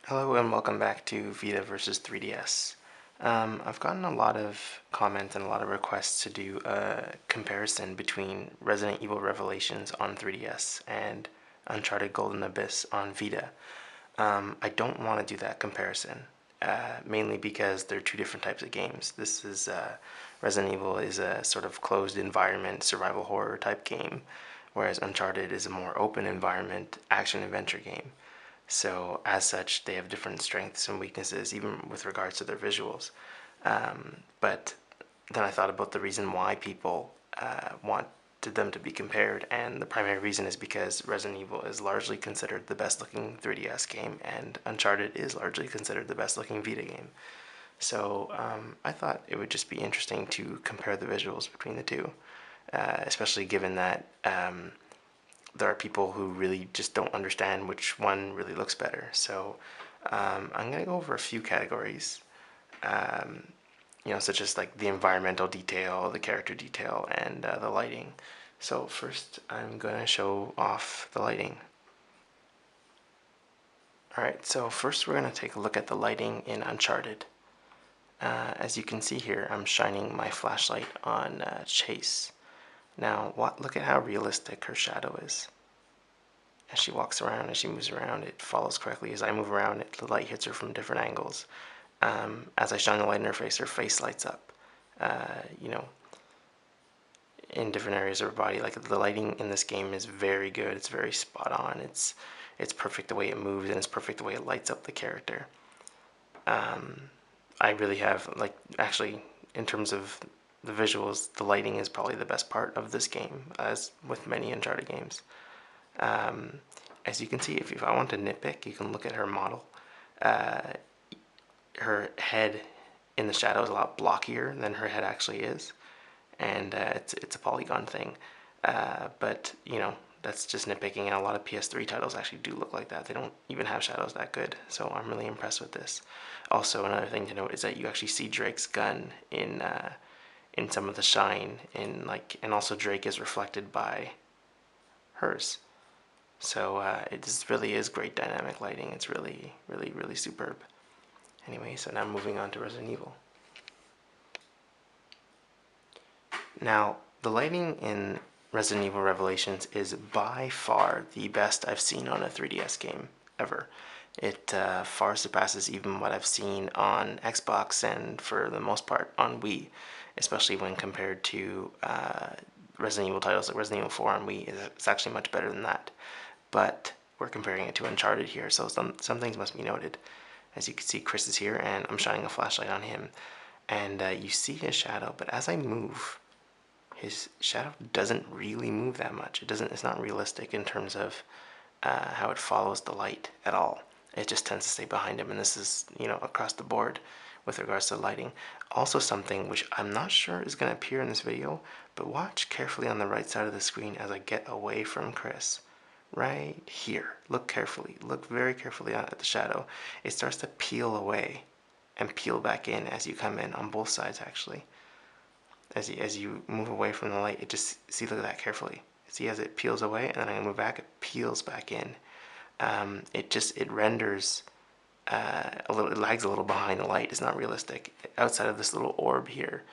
Hello and welcome back to Vita versus 3DS. I've gotten a lot of comments and a lot of requests to do a comparison between Resident Evil Revelations on 3DS and Uncharted Golden Abyss on Vita. I don't want to do that comparison, mainly because they're two different types of games. Resident Evil is a sort of closed environment survival horror type game, whereas Uncharted is a more open environment action adventure game. So, as such, they have different strengths and weaknesses, even with regards to their visuals. But then I thought about the reason why people wanted them to be compared, and the primary reason is because Resident Evil is largely considered the best looking 3DS game, and Uncharted is largely considered the best looking Vita game. So, I thought it would just be interesting to compare the visuals between the two, especially given that there are people who really just don't understand which one really looks better. So I'm going to go over a few categories, um, such as like the environmental detail, the character detail, and the lighting. So first, I'm going to show off the lighting. Alright, so first we're going to take a look at the lighting in Uncharted. As you can see here, I'm shining my flashlight on Chase. Now, look at how realistic her shadow is. As she walks around, as she moves around, it follows correctly. As I move around, the light hits her from different angles. As I shine the light in her face lights up. You know, in different areas of her body. Like the lighting in this game is very good. It's very spot on. It's perfect the way it moves, and it's perfect the way it lights up the character. I really have actually in terms of the visuals, the lighting is probably the best part of this game, as with many Uncharted games. Um, as you can see, if I want to nitpick, you can look at her model. Uh, Her head in the shadow is a lot blockier than her head actually is, and it's a polygon thing. But that's just nitpicking, and a lot of PS3 titles actually do look like that. They don't even have shadows that good, so I'm really impressed with this. Also, another thing to note is that you actually see Drake's gun in some of the shine, and also Drake is reflected by hers. So it just really is great dynamic lighting. It's really, really, really superb. Anyway, so now moving on to Resident Evil. Now, the lighting in Resident Evil Revelations is by far the best I've seen on a 3DS game ever. It far surpasses even what I've seen on Xbox and, for the most part, on Wii, especially when compared to Resident Evil titles like Resident Evil 4 on Wii. It's actually much better than that. But we're comparing it to Uncharted here, so some things must be noted. As you can see, Chris is here, and I'm shining a flashlight on him. And you see his shadow, but as I move, his shadow doesn't really move that much. It's not realistic in terms of how it follows the light at all. It just tends to stay behind him, and this is, across the board with regards to lighting. Also something which I'm not sure is going to appear in this video, but watch carefully on the right side of the screen as I get away from Chris. Right here. Look carefully. Look very carefully at the shadow. It starts to peel away and peel back in as you come in on both sides, actually. As you move away from the light, look at that carefully. See, as it peels away, and then I move back, it peels back in. It renders a little. It lags a little behind the light. It's not realistic. Outside of this little orb here,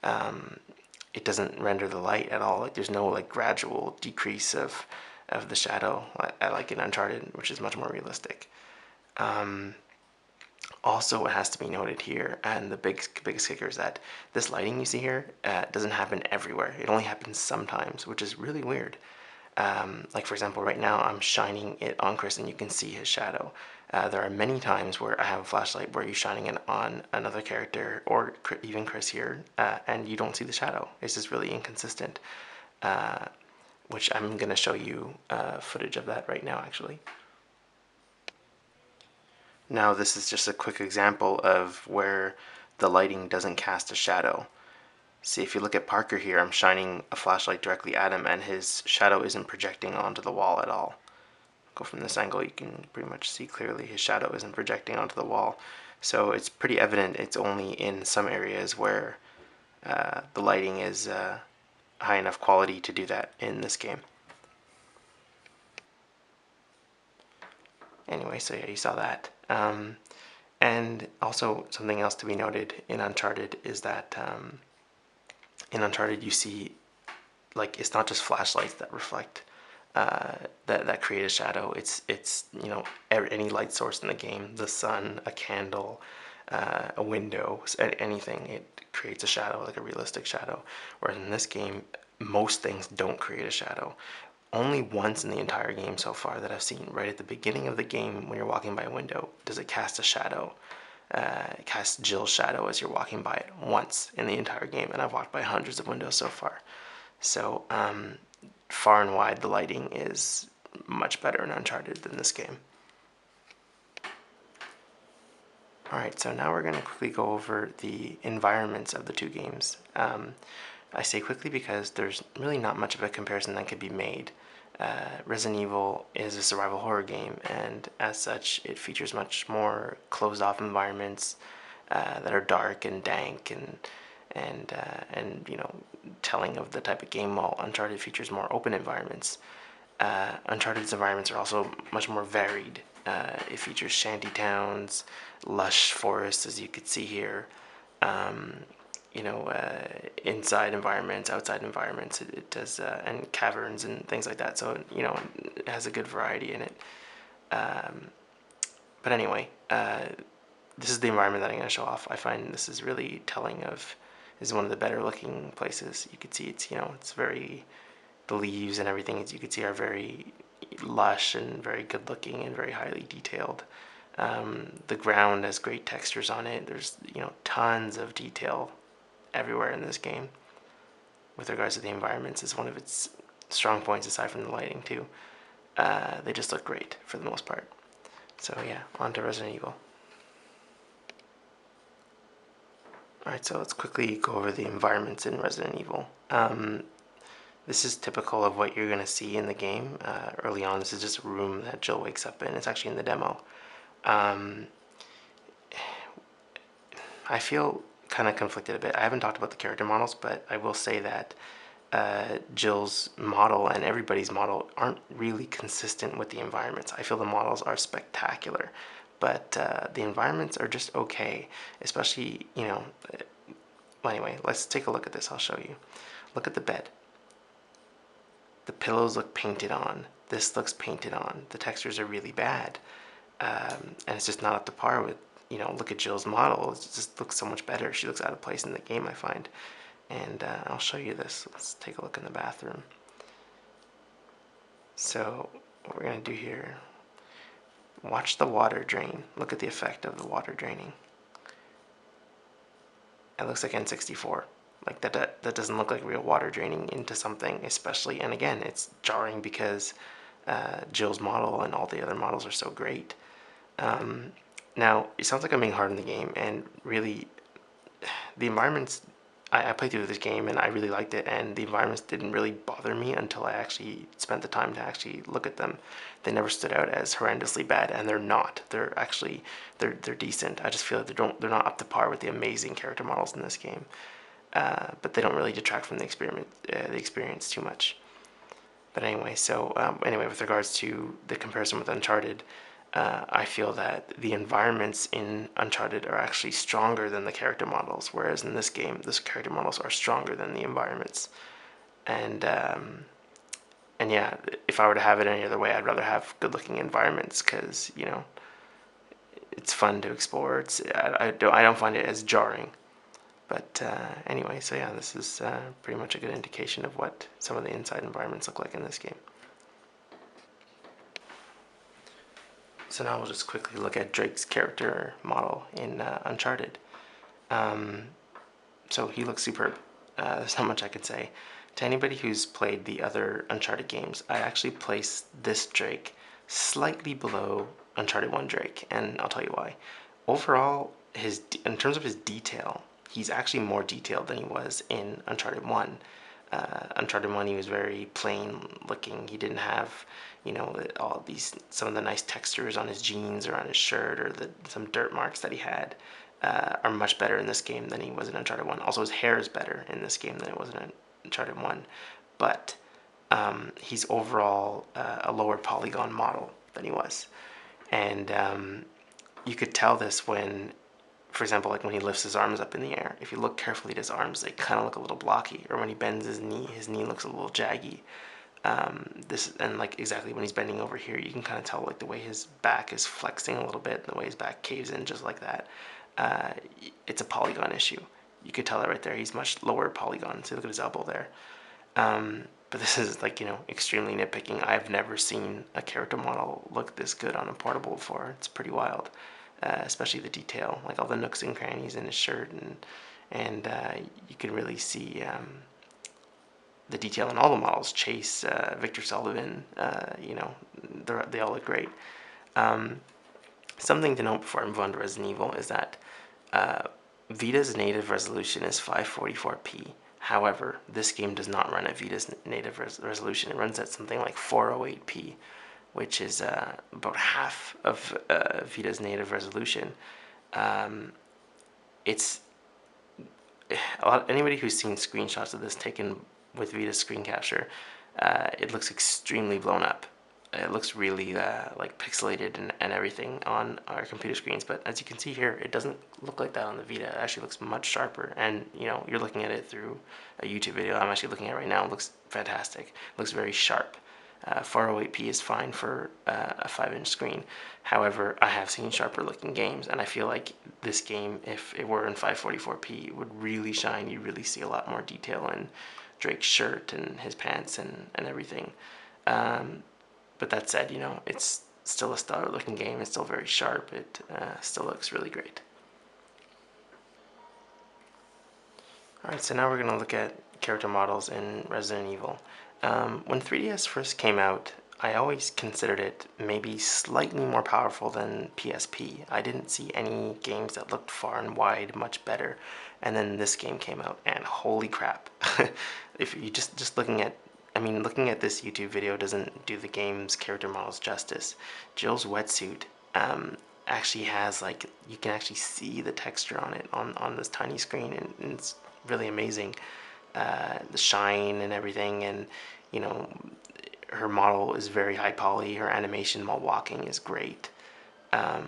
it doesn't render the light at all. Like there's no gradual decrease of the shadow like in Uncharted, which is much more realistic. Also, what has to be noted here, and the biggest kicker, is that this lighting you see here doesn't happen everywhere. It only happens sometimes, which is really weird. Like for example, right now I'm shining it on Chris, and you can see his shadow. There are many times where I have a flashlight where you're shining it on another character, or even Chris here, and you don't see the shadow. It's just really inconsistent, which I'm going to show you footage of that right now, actually. Now this is just a quick example of where the lighting doesn't cast a shadow. See, if you look at Parker here, I'm shining a flashlight directly at him, and his shadow isn't projecting onto the wall at all. Go from this angle, you can pretty much see clearly his shadow isn't projecting onto the wall. So it's pretty evident it's only in some areas where the lighting is high enough quality to do that in this game. Anyway, so yeah, you saw that. And also something else to be noted in Uncharted is that in Uncharted you see, like, it's not just flashlights that reflect that create a shadow. It's any light source in the game, the sun, a candle, a window, anything. It creates a shadow, like a realistic shadow. Whereas in this game, most things don't create a shadow. Only once in the entire game so far that I've seen, right at the beginning of the game when you're walking by a window, does it cast a shadow. Cast Jill's shadow as you're walking by it once in the entire game, and I've walked by hundreds of windows so far. So far and wide, the lighting is much better in Uncharted than this game. Alright, so now we're going to quickly go over the environments of the two games. I say quickly because there's really not much of a comparison that could be made. Resident Evil is a survival horror game, and as such, it features much more closed-off environments that are dark and dank and telling of the type of game. While Uncharted features more open environments. Uncharted's environments are also much more varied. It features shanty towns, lush forests, as you could see here. Inside environments, outside environments. It does, and caverns and things like that. So it has a good variety in it. But anyway, this is the environment that I'm going to show off. I find this is really telling of. This is one of the better looking places. You can see it's very. The leaves and everything, as you can see, are very lush and very good looking and very highly detailed. The ground has great textures on it. There's tons of detail everywhere in this game. With regards to the environments, is one of its strong points aside from the lighting too. They just look great for the most part. So yeah, on to Resident Evil. Alright, so let's quickly go over the environments in Resident Evil. This is typical of what you're going to see in the game. Early on, this is just a room that Jill wakes up in. It's actually in the demo. I feel kind of conflicted a bit. I haven't talked about the character models, but I will say that Jill's model and everybody's model aren't really consistent with the environments. I feel the models are spectacular, but the environments are just okay. Especially, well, anyway, let's take a look at this. I'll show you. Look at the bed. The pillows look painted on. This looks painted on. The textures are really bad. And it's just not up to par with, look at Jill's model. It just looks so much better. She looks out of place in the game, I find. And I'll show you this. Let's take a look in the bathroom. So what we're going to do here, watch the water drain. Look at the effect of the water draining. It looks like N64. Like that doesn't look like real water draining into something, especially, and again, it's jarring because Jill's model and all the other models are so great. Now, it sounds like I'm being hard on the game, and really, the environments, I played through this game and I really liked it, and the environments didn't really bother me until I actually spent the time to actually look at them. They never stood out as horrendously bad, and they're not. They're actually, they're decent. I just feel like they're not up to par with the amazing character models in this game. But they don't really detract from the experience too much. But anyway, so anyway, with regards to the comparison with Uncharted, I feel that the environments in Uncharted are actually stronger than the character models, whereas in this game, the character models are stronger than the environments. And yeah, if I were to have it any other way, I'd rather have good-looking environments because it's fun to explore. I don't find it as jarring. But anyway, so yeah, this is pretty much a good indication of what some of the inside environments look like in this game. So now we'll just quickly look at Drake's character model in Uncharted. So he looks superb. There's not much I could say. To anybody who's played the other Uncharted games, I actually place this Drake slightly below Uncharted 1 Drake, and I'll tell you why. Overall, in terms of his detail, he's actually more detailed than he was in Uncharted 1. Uncharted 1, he was very plain looking. He didn't have, some of the nice textures on his jeans or on his shirt, or some dirt marks that he had are much better in this game than he was in Uncharted 1. Also, his hair is better in this game than it was in Uncharted 1. But he's overall a lower polygon model than he was. And you could tell this when, for example, like when he lifts his arms up in the air. If you look carefully at his arms, they kind of look a little blocky. Or when he bends his knee looks a little jaggy. This and like exactly when he's bending over here, you can kind of tell like the way his back is flexing a little bit, and the way his back caves in just like that. Uh, it's a polygon issue. You could tell that right there. He's much lower polygon. So look at his elbow there. But this is like, extremely nitpicking. I've never seen a character model look this good on a portable before. It's pretty wild, especially the detail, like all the nooks and crannies in his shirt, and you can really see the detail in all the models. Chase, Victor Sullivan, they all look great. Something to note before I move on to Resident Evil is that Vita's native resolution is 544p. However, this game does not run at Vita's native resolution. It runs at something like 408p, which is about half of Vita's native resolution. It's anybody who's seen screenshots of this taken with Vita's screen capture, it looks extremely blown up. It looks really like pixelated and everything on our computer screens, but as you can see here, it doesn't look like that on the Vita. It actually looks much sharper, and you're looking at it through a YouTube video. I'm actually looking at it right now. It looks fantastic. It looks very sharp. 408p is fine for a 5-inch screen. However, I have seen sharper looking games, and I feel like this game, if it were in 544p, would really shine. You really see a lot more detail in Drake's shirt and his pants and everything. But that said, it's still a stellar looking game. It's still very sharp. It still looks really great. Alright, so now we're going to look at character models in Resident Evil. When 3DS first came out, I always considered it maybe slightly more powerful than PSP. I didn't see any games that looked far and wide much better. And then this game came out, and holy crap. If you just looking at this YouTube video doesn't do the game's character models justice. Jill's wetsuit actually has, like, you can actually see the texture on it on this tiny screen, and it's really amazing. The shine and everything, and her model is very high poly. Her animation while walking is great. I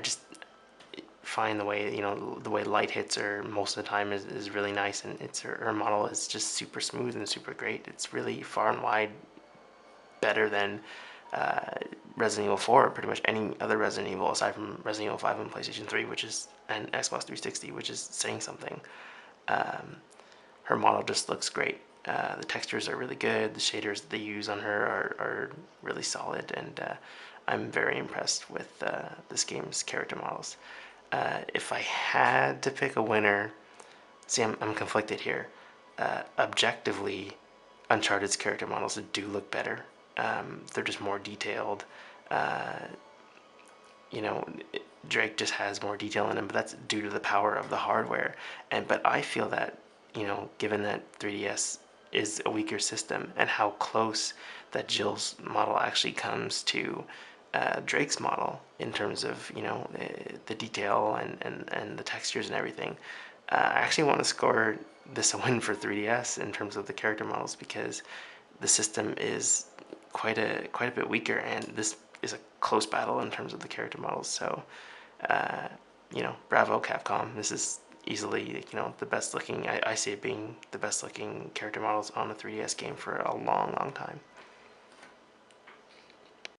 just find the way the way light hits her most of the time is really nice, and it's her model is just super smooth and super great. It's really far and wide better than Resident Evil 4, or pretty much any other Resident Evil aside from Resident Evil 5 on PlayStation 3, and Xbox 360, which is saying something. Her model just looks great. The textures are really good. The shaders that they use on her are really solid, and I'm very impressed with this game's character models. If I had to pick a winner, see, I'm conflicted here. Objectively, Uncharted's character models do look better. They're just more detailed. Drake just has more detail in him, but that's due to the power of the hardware. But I feel that, given that 3DS is a weaker system, and how close that Jill's model actually comes to Drake's model in terms of the detail and the textures and everything, I actually want to score this a win for 3DS in terms of the character models, because the system is quite a bit weaker, and this is a close battle in terms of the character models. So bravo Capcom. This is easily the best looking. I see it being the best looking character models on a 3DS game for a long time.